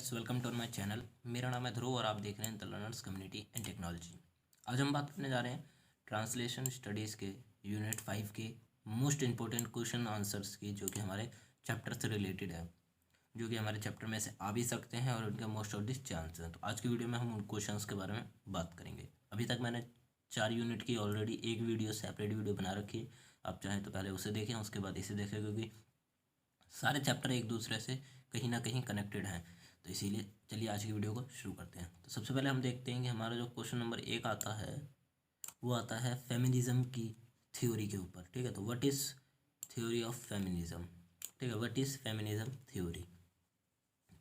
Friends, welcome to my channel. मेरा नाम है ध्रुव और आप देख रहे हैं the learners community and technology. आज हम बात करने जा रहे हैं ट्रांसलेशन स्टडीज़ के यूनिट 5 के मोस्ट इंपॉर्टेंट क्वेश्चन आंसर्स की, जो कि हमारे चैप्टर से रिलेटेड है, जो कि हमारे चैप्टर में से आ भी सकते हैं और उनका मोस्ट ऑफ दिस चांस है। तो आज की वीडियो में हम उन क्वेश्चंस के बारे में बात करेंगे। अभी तक मैंने 4 यूनिट की ऑलरेडी एक वीडियो सेपरेट वीडियो बना रखी है। आप चाहें तो पहले उसे देखें, उसके बाद इसे देखें, क्योंकि सारे चैप्टर एक दूसरे से कहीं ना कहीं कनेक्टेड हैं। तो इसीलिए चलिए आज की वीडियो को शुरू करते हैं। तो सबसे पहले हम देखते हैं कि हमारा जो क्वेश्चन नंबर 1 आता है वो आता है फेमिनिज्म की थ्योरी के ऊपर। ठीक है, तो what is theory of feminism. ठीक है, व्हाट इज़ फेमिनिज्म थ्योरी।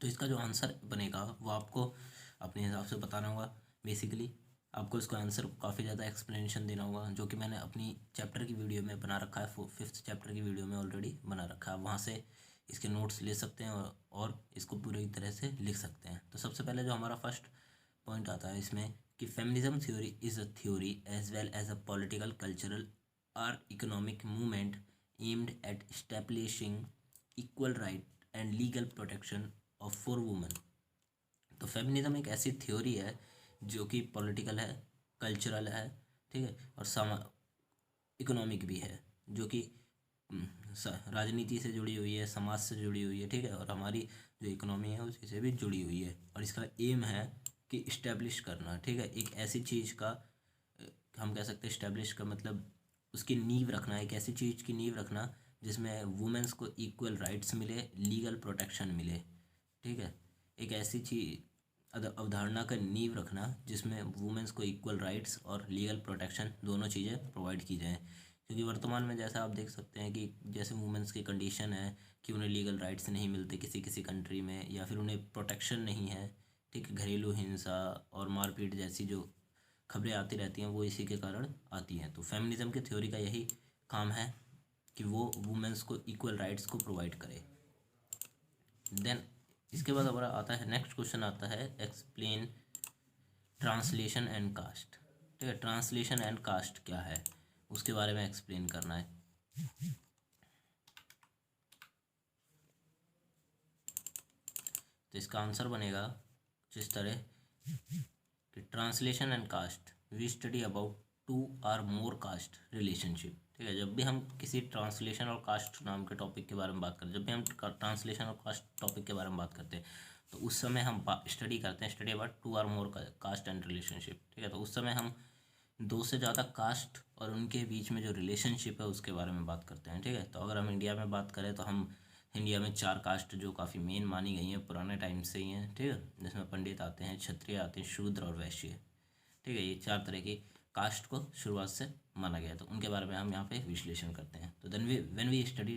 तो इसका जो आंसर बनेगा वो आपको अपने हिसाब से बताना होगा। बेसिकली आपको इसको आंसर को काफ़ी ज़्यादा एक्सप्लेनेशन देना होगा, जो कि मैंने अपनी चैप्टर की वीडियो में बना रखा है। 5th चैप्टर की वीडियो में ऑलरेडी बना रखा है, वहाँ से इसके नोट्स ले सकते हैं और इसको पूरी तरह से लिख सकते हैं। तो सबसे पहले जो हमारा फर्स्ट पॉइंट आता है इसमें कि feminism theory is a theory as well as a political, cultural और economic movement aimed at establishing equal right and legal protection of for women. तो फेमिनिज्म एक ऐसी थ्योरी है जो कि पॉलिटिकल है, कल्चरल है, ठीक है, और इकोनॉमिक भी है, जो कि राजनीति से जुड़ी हुई है, समाज से जुड़ी हुई है, ठीक है, और हमारी जो इकोनॉमी है उसी से भी जुड़ी हुई है। और इसका एम है कि इस्टेब्लिश करना, ठीक है, एक ऐसी चीज़ का हम कह सकते हैं इस्टेब्लिश का मतलब उसकी नींव रखना, एक ऐसी चीज़ की नींव रखना जिसमें वुमेन्स को इक्वल राइट्स मिले, लीगल प्रोटेक्शन मिले। ठीक है, एक ऐसी चीज अवधारणा का नींव रखना जिसमें वुमेन्स को इक्वल राइट्स और लीगल प्रोटेक्शन दोनों चीज़ें प्रोवाइड की जाएँ। क्योंकि वर्तमान में जैसा आप देख सकते हैं कि जैसे वुमेन्स की कंडीशन है कि उन्हें लीगल राइट्स नहीं मिलते किसी किसी कंट्री में, या फिर उन्हें प्रोटेक्शन नहीं है। ठीक है, घरेलू हिंसा और मारपीट जैसी जो खबरें आती रहती हैं वो इसी के कारण आती हैं। तो फेमिनिज्म की थ्योरी का यही काम है कि वो वुमेन्स को इक्वल राइट्स को प्रोवाइड करे। देन इसके बाद हमारा आता है नेक्स्ट क्वेश्चन आता है एक्सप्लेन ट्रांसलेशन एंड कास्ट। ठीक है, ट्रांसलेशन एंड कास्ट क्या है उसके बारे में एक्सप्लेन करना है। तो इसका आंसर बनेगा जिस तरह कि translation and cast we study about 2 और मोर कास्ट रिलेशनशिप। ठीक है, जब भी हम किसी ट्रांसलेशन और कास्ट नाम के टॉपिक के बारे में बात करते हैं, जब भी हम ट्रांसलेशन और कास्ट टॉपिक के बारे में बात करते हैं, तो उस समय हम स्टडी करते हैं स्टडी अबाउट 2 और मोर कास्ट एंड रिलेशनशिप। ठीक है, तो उस समय हम 2 से ज़्यादा कास्ट और उनके बीच में जो रिलेशनशिप है उसके बारे में बात करते हैं। ठीक है, तो अगर हम इंडिया में बात करें तो हम इंडिया में 4 कास्ट जो काफ़ी मेन मानी गई हैं पुराने टाइम से ही हैं। ठीक है, जिसमें पंडित आते हैं, क्षत्रिय आते हैं, शूद्र और वैश्य। ठीक है, ये 4 तरह की कास्ट को शुरुआत से माना गया, तो उनके बारे में हम यहाँ पे विश्लेषण करते हैं। तो then when we study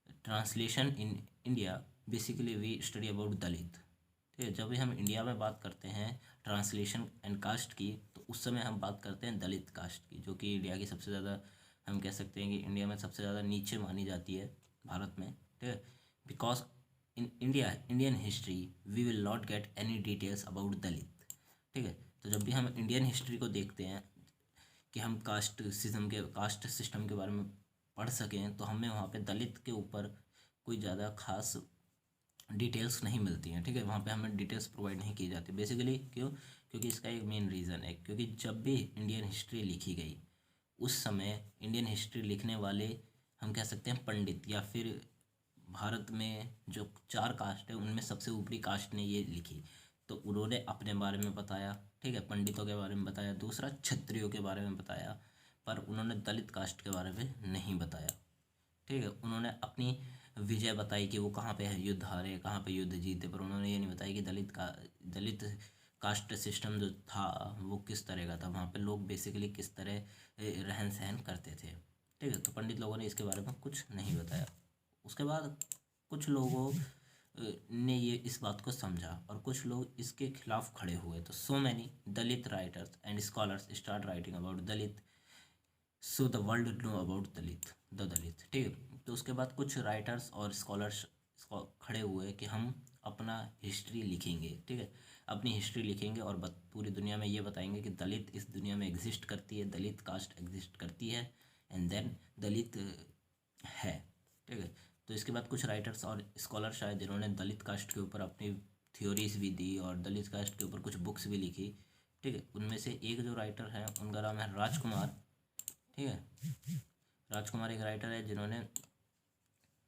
translation in India, basically we study about Dalit. ठीक है, जब भी हम इंडिया में बात करते हैं ट्रांसलेशन एंड कास्ट की, तो उस समय हम बात करते हैं दलित कास्ट की, जो कि इंडिया की सबसे ज़्यादा हम कह सकते हैं कि इंडिया में सबसे ज़्यादा नीचे मानी जाती है भारत में। ठीक है, because in Indian history we will not get any details about Dalit. ठीक है, तो जब भी हम इंडियन हिस्ट्री को देखते हैं कि हम कास्ट सिस्टम के बारे में पढ़ सकें, तो हमें वहाँ पे दलित के ऊपर कोई ज़्यादा खास डिटेल्स नहीं मिलती हैं। ठीक है, वहाँ पे हमें डिटेल्स प्रोवाइड नहीं की जाती बेसिकली। क्यों? क्योंकि इसका एक मेन रीज़न है, क्योंकि जब भी इंडियन हिस्ट्री लिखी गई उस समय इंडियन हिस्ट्री लिखने वाले हम कह सकते हैं पंडित, या फिर भारत में जो 4 कास्ट है उनमें सबसे ऊपरी कास्ट ने ये लिखी, तो उन्होंने अपने बारे में बताया। ठीक है, पंडितों के बारे में बताया, दूसरा क्षत्रियों के बारे में बताया, पर उन्होंने दलित कास्ट के बारे में नहीं बताया। ठीक है, उन्होंने अपनी विजय बताई कि वो कहाँ पे है युद्ध हारे, कहाँ पे युद्ध जीते, पर उन्होंने ये नहीं बताया कि दलित कास्ट सिस्टम जो था वो किस तरह का था, वहाँ पे लोग बेसिकली किस तरह रहन सहन करते थे। ठीक है, तो पंडित लोगों ने इसके बारे में कुछ नहीं बताया। उसके बाद कुछ लोगों ने ये इस बात को समझा और कुछ लोग इसके खिलाफ खड़े हुए। तो so many Dalit writers and scholars start writing about Dalit, so the world know about Dalit. ठीक है, तो उसके बाद कुछ राइटर्स और स्कॉलर्स खड़े हुए कि हम अपना हिस्ट्री लिखेंगे। ठीक है, अपनी हिस्ट्री लिखेंगे और पूरी दुनिया में ये बताएंगे कि दलित इस दुनिया में एग्जिस्ट करती है, दलित कास्ट एग्जिस्ट करती है, एंड देन दलित है। ठीक है, तो इसके बाद कुछ राइटर्स और स्कॉलर शायद जिन्होंने दलित कास्ट के ऊपर अपनी थ्योरीज भी दी और दलित कास्ट के ऊपर कुछ बुक्स भी लिखी, ठीक है। उनमें से एक जो राइटर है उनका नाम है राजकुमार, ठीक है। राजकुमार एक राइटर है जिन्होंने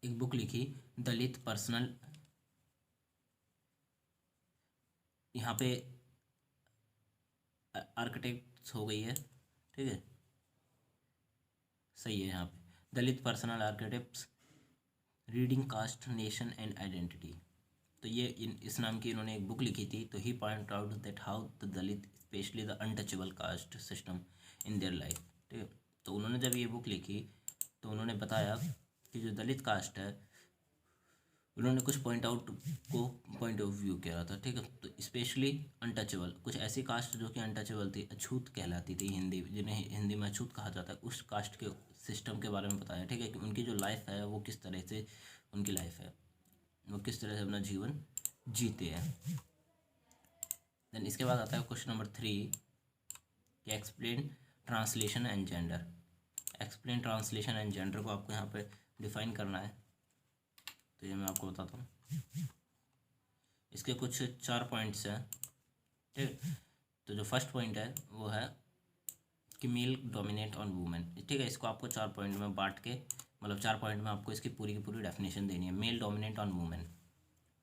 एक बुक लिखी दलित पर्सनल, यहाँ पे आर्किटेक्ट्स हो गई है, ठीक है, सही है यहाँ पे, Dalit personal architects reading caste nation and identity. तो ये इस नाम की इन्होंने एक बुक लिखी थी। तो he point out that how the Dalit specially the untouchable caste system in their life, ठीक है। तो उन्होंने जब ये बुक लिखी तो उन्होंने बताया कि जो दलित कास्ट है उन्होंने कुछ पॉइंट ऑफ व्यू किया था, ठीक है। तो स्पेशली अनटचेबल, कुछ ऐसी कास्ट जो कि अनटचेबल थी, अछूत कहलाती थी, जिन्हें हिंदी में अछूत कहा जाता है, उस कास्ट के सिस्टम के बारे में बताया, ठीक है, कि उनकी जो लाइफ है वो किस तरह से, उनकी लाइफ है वो किस तरह से अपना जीवन जीते हैं। देन इसके बाद आता है क्वेश्चन नंबर 3 कि explain translation and gender. Explain translation and gender को आपको यहाँ पे डिफाइन करना है। तो ये मैं आपको बताता हूँ। इसके कुछ 4 पॉइंट्स हैं, ठीक है। तो जो फर्स्ट पॉइंट है वो है कि मेल डोमिनेट ऑन वुमेन, ठीक है। इसको आपको 4 पॉइंट में बांट के, मतलब 4 पॉइंट में आपको इसकी पूरी की पूरी डेफिनेशन देनी है। मेल डोमिनेट ऑन वुमेन,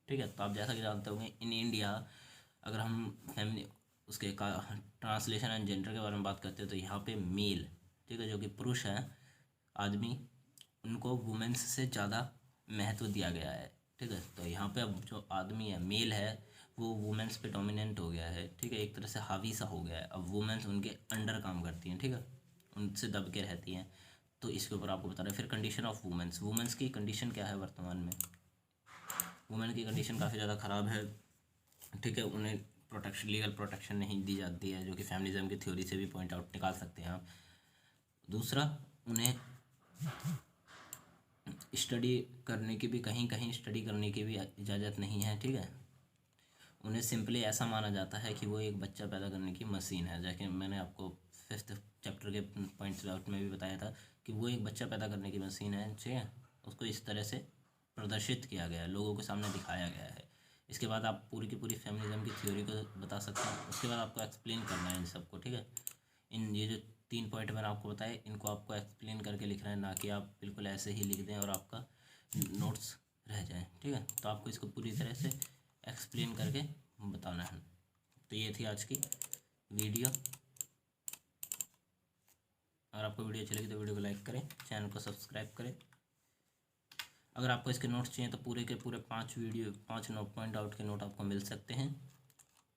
ठीक है। तो आप जैसा कि जानते होंगे इन इंडिया, अगर हम फैमिली उसके का ट्रांसलेशन एंड जेंडर के बारे में बात करते हैं तो यहाँ पे मेल, ठीक है, जो कि पुरुष हैं, आदमी, उनको वुमेन्स से ज़्यादा महत्व दिया गया है, ठीक है। तो यहाँ पे अब जो आदमी है, मेल है, वो वुमेन्स पे डोमिनेंट हो गया है, ठीक है, एक तरह से हावी सा हो गया है। अब वुमेन्स उनके अंडर काम करती हैं, ठीक है, उनसे दब के रहती हैं। तो इसके ऊपर आपको बता रहे हैं। फिर कंडीशन ऑफ वुमेन्स, वुमेन्स की कंडीशन क्या है वर्तमान में। वुमेन की कंडीशन काफ़ी ज़्यादा ख़राब है, ठीक है। उन्हें प्रोटेक्शन, लीगल प्रोटेक्शन नहीं दी जाती है, जो कि फेमिनिज्म की थ्योरी से भी पॉइंट आउट निकाल सकते हैं आप। दूसरा, उन्हें स्टडी करने की भी, कहीं कहीं स्टडी करने की भी इजाज़त नहीं है, ठीक है। उन्हें सिंपली ऐसा माना जाता है कि वो एक बच्चा पैदा करने की मशीन है, जैसे मैंने आपको 5th चैप्टर के पॉइंट्स आउट में भी बताया था कि वो एक बच्चा पैदा करने की मशीन है, ठीक है। उसको इस तरह से प्रदर्शित किया गया है, लोगों के सामने दिखाया गया है। इसके बाद आप पूरी की पूरी फेमिनिज्म की थ्योरी को बता सकते हैं। उसके बाद आपको एक्सप्लेन करना है इन सबको, ठीक है। इन ये जो 3 पॉइंट मैंने आपको बताए, इनको आपको एक्सप्लेन करके लिखना है, ना कि आप बिल्कुल ऐसे ही लिख दें और आपका नोट्स रह जाए, ठीक है। तो आपको इसको पूरी तरह से एक्सप्लेन करके बताना है। तो ये थी आज की वीडियो। अगर आपको वीडियो अच्छी लगी तो वीडियो को लाइक करें, चैनल को सब्सक्राइब करें। अगर आपको इसके नोट्स चाहिए तो पूरे के पूरे 5 नोट पॉइंट आउट के नोट आपको मिल सकते हैं,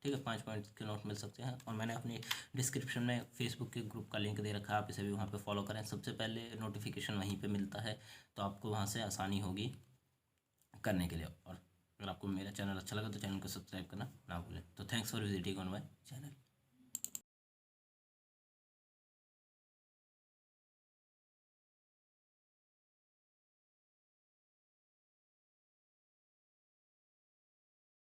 ठीक है, 5 पॉइंट्स के नोट मिल सकते हैं। और मैंने अपनी डिस्क्रिप्शन में फेसबुक के ग्रुप का लिंक दे रखा है, आप इसे भी वहाँ पे फॉलो करें। सबसे पहले नोटिफिकेशन वहीं पे मिलता है, तो आपको वहाँ से आसानी होगी करने के लिए। और अगर आपको मेरा चैनल अच्छा लगा तो चैनल को सब्सक्राइब करना ना भूलें। तो thanks for visiting on my channel.